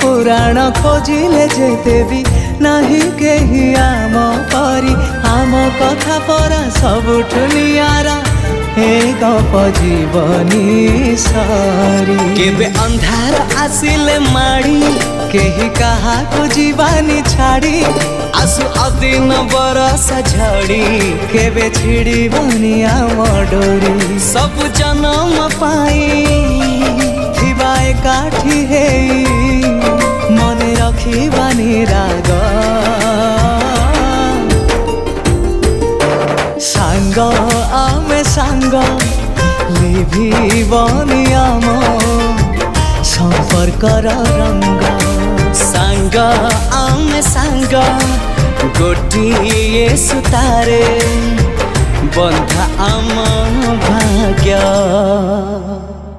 पुराण खोजिले जेते भी नाही केही आम परी आम कथा परा सबुठु नियारा हे गप जीवनी सारी केबे अंधार आसिले माड़ी केही कहा को जीवानी छाड़ी आसु अदिन बरसा झड़ी केबे छिड़ी बनी आम डोरी सब जन्म पाई थिबा एकाठी हेई मने रखिबानी राग सांग आमे सांग लिभिबनी आम संपर्कर रंग सांग आमे सांग गोटिए सुतारे बंधा आम भाग्य।